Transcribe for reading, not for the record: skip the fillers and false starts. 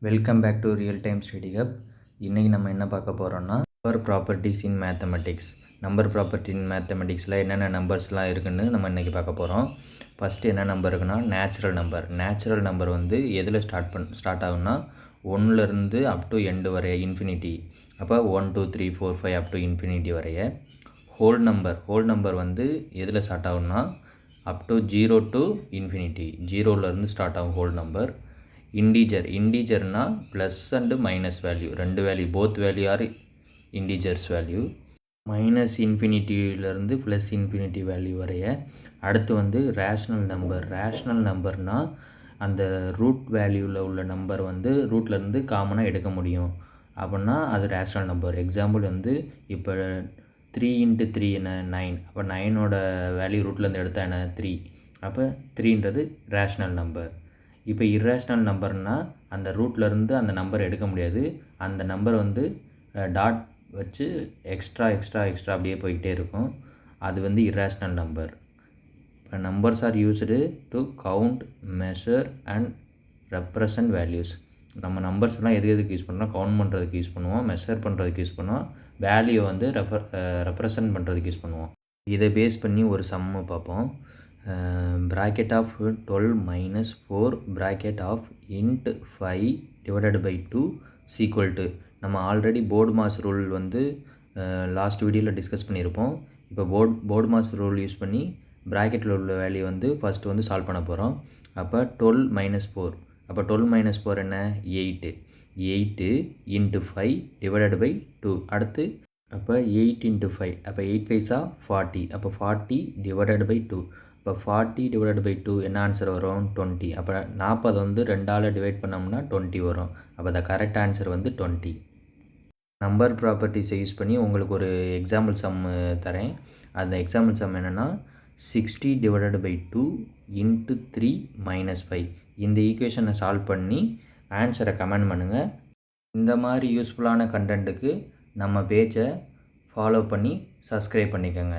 Welcome back to real time study hub. இன்றைக்கி நம்ம என்ன பார்க்க போகிறோம்னா number properties in mathematics. Number property in மேத்தமெட்டிக்ஸில் என்னென்ன நம்பர்ஸ்லாம் இருக்குதுன்னு நம்ம இன்றைக்கி பார்க்க போகிறோம். ஃபஸ்ட்டு என்ன நம்பர் இருக்குன்னா நேச்சுரல் நம்பர் வந்து எதில் ஸ்டார்ட் ஆகும்னா 1லேருந்து அப் டு எண்டு வரைய இன்ஃபினிட்டி. அப்போ 1 2 3 4 5 அப் டு இன்ஃபினிட்டி வரைய. ஹோல் நம்பர் வந்து எதில் ஸ்டார்ட் ஆகும்னா அப் டு 0 டு இன்ஃபினிட்டி. 0லேருந்து ஸ்டார்ட் ஆகும் ஹோல் நம்பர். இண்டீஜர்னா ப்ளஸ் அண்டு மைனஸ் வேல்யூ, ரெண்டு value, both value are integers value. Minus இன்ஃபினிட்டியிலேருந்து ப்ளஸ் இன்ஃபினிட்டி வேல்யூ வரைய. அடுத்து வந்து ரேஷ்னல் நம்பர்னால் அந்த ரூட் வேல்யூவில் உள்ள நம்பர் வந்து ரூட்லேருந்து காமனாக எடுக்க முடியும் அப்படின்னா அது ரேஷ்னல் நம்பர். எக்ஸாம்பிள் வந்து இப்போ 3 × 3 என்ன 9. அப்போ 9ஓட வேல்யூ ரூட்லேருந்து எடுத்தால் என்ன 3. அப்போ 3ன்றது ரேஷ்னல் நம்பர். இப்போ இர்ரேஷ்னல் நம்பர்னால் அந்த ரூட்லேருந்து அந்த நம்பர் எடுக்க முடியாது. அந்த நம்பர் வந்து டாட் வச்சு எக்ஸ்ட்ரா அப்படியே போய்கிட்டே இருக்கும். அது வந்து இர்ரேஷ்னல் நம்பர். இப்போ numbers are used to count, measure and represent values. நம்ம நம்பர்ஸ்லாம் எதுக்கு யூஸ் பண்ணோம்? கவுண்ட் பண்ணுறதுக்கு யூஸ் பண்ணுவோம், மெஷர் பண்ணுறதுக்கு யூஸ் பண்ணுவோம், வேல்யூ வந்து ரெப்ரசன்ட் பண்ணுறதுக்கு யூஸ் பண்ணுவோம். இதை பேஸ் பண்ணி ஒரு சம்மு பார்ப்போம். bracket of 12 minus 4 bracket of int 5 divided by 2 is equal to. நம்ம ஆல்ரெடி போர்டு மாஸ் ரூல் வந்து லாஸ்ட் வீடியோவில் டிஸ்கஸ் பண்ணியிருப்போம். இப்போ போர்டு மாஸ் ரூல் யூஸ் பண்ணி ப்ராக்கெட்டில் உள்ள வேல்யூ வந்து ஃபஸ்ட்டு வந்து சால்வ் பண்ண போகிறோம். அப்போ 12 - 4. அப்போ 12 - 4 என்ன 8. 8 × 5 divided by 2. அடுத்து அப்போ 8 × 5. அப்போ 8 5s are 40. அப்போ 40 divided by 2. இப்போ 40 divided by 2 என்ன ஆன்சர் வரும் 20. அப்போ 40 வந்து 2ஆல் டிவைட் பண்ணோம்னா 20 வரும். அப்போ த கரெக்ட் ஆன்சர் வந்து 20. நம்பர் ப்ராப்பர்ட்டிஸை யூஸ் பண்ணி உங்களுக்கு ஒரு எக்ஸாம்பிள் சம் தரேன். அந்த எக்ஸாம்பிள் சம் என்னென்னா 60 divided by 2 × 3 - 5. இந்த ஈக்குவேஷனை சால்வ் பண்ணி ஆன்சரை கமெண்ட் பண்ணுங்கள். இந்த மாதிரி யூஸ்ஃபுல்லான கண்டென்ட்டுக்கு நம்ம பேஜை ஃபாலோ பண்ணி சப்ஸ்கிரைப் பண்ணிக்கோங்க.